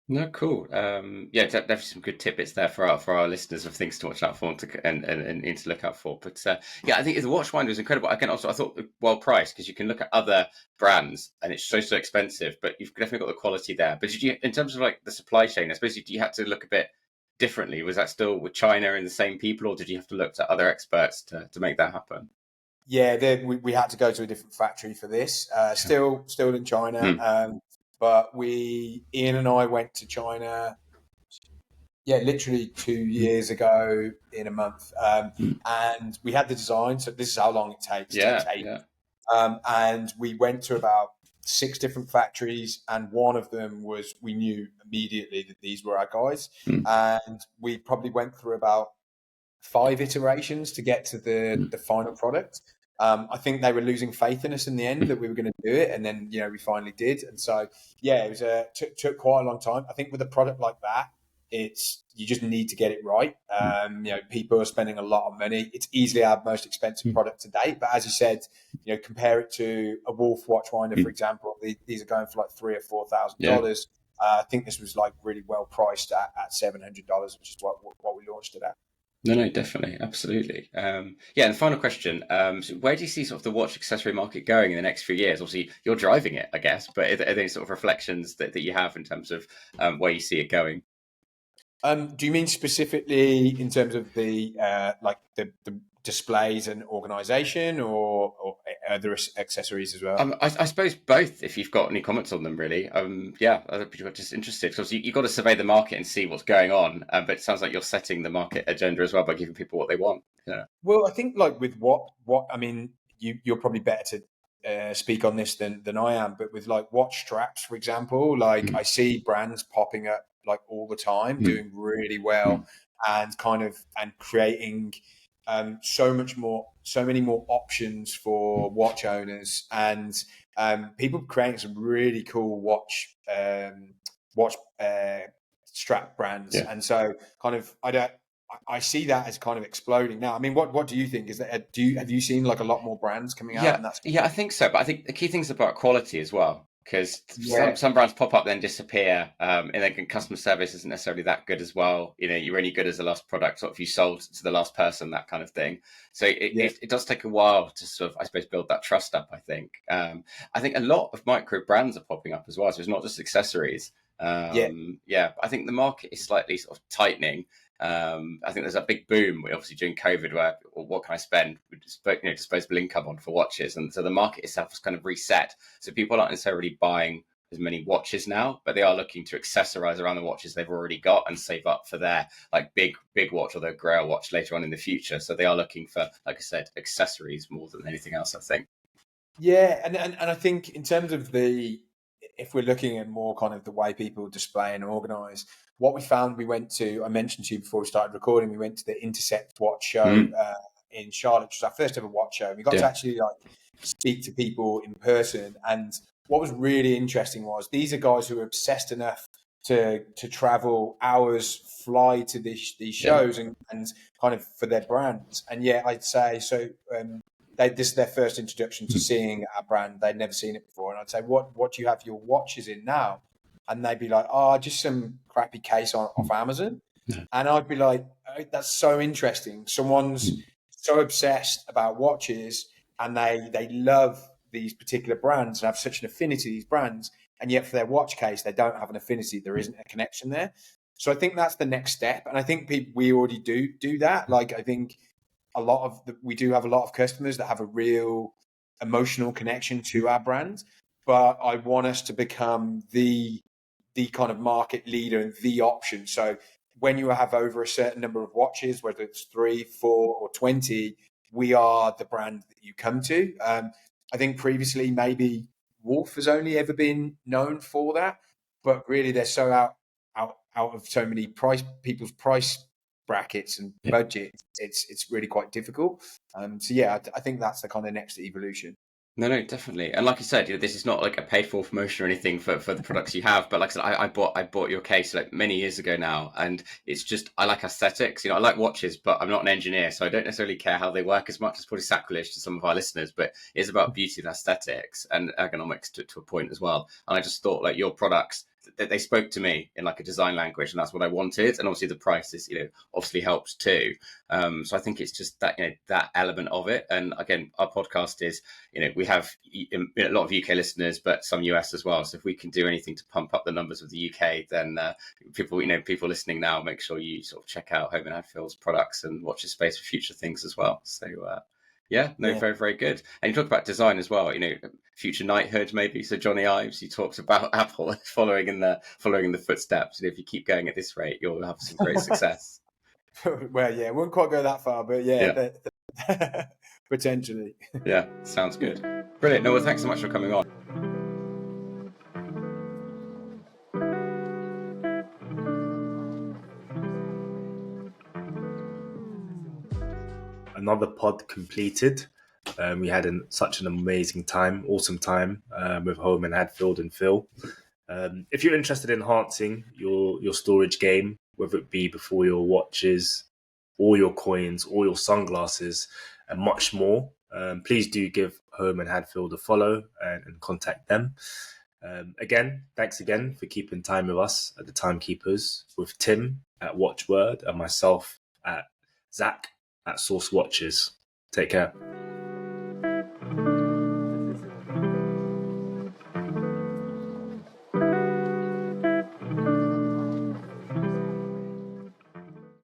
No, cool. Definitely some good tidbits there for our listeners of things to watch out for and to look out for. But I think the watch winder was incredible. Again, also I thought well priced, because you can look at other brands and it's so expensive, but you've definitely got the quality there. But did you, in terms of like the supply chain, I suppose you had to look a bit differently? Was that still with China and the same people, or did you have to look to other experts to make that happen? Yeah, we had to go to a different factory for this. Still in China. but Ian and I went to China, literally 2 years ago in a month, and we had the design. So this is how long it takes. It takes 8. And we went to about 6 different factories, and one of them we knew immediately that these were our guys, and we probably went through about 5 iterations to get to the final product. I think they were losing faith in us in the end that we were going to do it, and then we finally did. And so it took quite a long time. I think with a product like that, you just need to get it right. People are spending a lot of money. It's easily our most expensive product to date, but as you said, compare it to a Wolf watchwinder, for example. These are going for like $3,000 or $4,000. I think this was like really well priced at $700, which is what we launched it at. No, definitely. Absolutely. And the final question, so where do you see sort of the watch accessory market going in the next few years? Obviously, you're driving it, I guess, but are there any sort of reflections that you have in terms of where you see it going? Do you mean specifically in terms of the displays and organization, or other accessories as well? I suppose both, if you've got any comments on them, really. I'm just interested, because you've got to survey the market and see what's going on, but it sounds like you're setting the market agenda as well by giving people what they want. Well, I think like with what I mean, you're probably better to speak on this than I am, but with like watch straps, for example, like I see brands popping up like all the time, doing really well, and creating so many more options for watch owners, and people creating some really cool watch strap brands. And so I see that as kind of exploding now. I mean, what do you think? Is that have you seen like a lot more brands coming out? I think so. But I think the key thing is about quality as well, because some brands pop up then disappear, and then customer service isn't necessarily that good as well. You're only good as the last product, or if you sold to the last person, that kind of thing. So it does take a while to sort of, I suppose, build that trust up. I think a lot of micro brands are popping up as well. So it's not just accessories. I think the market is slightly sort of tightening. I think there's a big boom, obviously, during COVID, where what can I spend disposable income on for watches, and so the market itself has kind of reset. So people aren't necessarily buying as many watches now, but they are looking to accessorize around the watches they've already got and save up for their like big watch or their grail watch later on in the future. So they are looking for, like I said, accessories more than anything else, I think. Yeah, and I think in terms of if we're looking at more kind of the way people display and organize, what we found, I mentioned to you before we started recording, we went to the Intercept watch show in Charlotte, which was our first ever watch show. We got to actually speak to people in person. And what was really interesting was these are guys who are obsessed enough to travel hours, fly to these shows and kind of for their brands. And I'd say, so this is their first introduction to seeing our brand. They'd never seen it before. And I'd say, what do you have your watches in now? And they'd be like, just some crappy case off Amazon. And I'd be like, that's so interesting. Someone's so obsessed about watches, and they love these particular brands and have such an affinity to these brands. And yet for their watch case, they don't have an affinity. There isn't a connection there. So I think that's the next step. And I think we already do that. Like, I think we do have a lot of customers that have a real emotional connection to our brand, but I want us to become the kind of market leader and the option. So when you have over a certain number of watches, whether it's 3, 4, or 20, we are the brand that you come to. I think previously maybe Wolf has only ever been known for that, but really they're so out of so many people's price brackets and budget, it's really quite difficult. I think that's the kind of next evolution. No, definitely. And like I said, this is not like a paid for promotion or anything for the products you have. But like I said, I bought your case like many years ago now, and it's just, I like aesthetics. I like watches, but I'm not an engineer, so I don't necessarily care how they work as much. It's probably sacrilege to some of our listeners, but it's about beauty and aesthetics and ergonomics to a point as well. And I just thought like your products, they spoke to me in like a design language, and that's what I wanted. And obviously the price is, obviously helps too. So I think it's just that, that element of it. And again, our podcast is, we have a lot of UK listeners, but some US as well. So if we can do anything to pump up the numbers of the UK, then people listening now, make sure you sort of check out Holme Hadfield's products and watch his space for future things as well. So Yeah, no, very, very good. And you talk about design as well, future knighthood maybe. So Johnny Ives, he talks about Apple following in the footsteps. And if you keep going at this rate, you'll have some great success. Well, yeah, won't quite go that far, but potentially. Yeah, sounds good. Brilliant. No, well, thanks so much for coming on. Another pod completed. We had such an amazing time, awesome time with Holme Hadfield and Phil. If you're interested in enhancing your storage game, whether it be before your watches, or your coins, or your sunglasses, and much more, please do give Holme Hadfield a follow and contact them. Again, thanks again for keeping time with us at the Timekeepers, with Tim at Watchword and myself at Zach at Source Watches. Take care.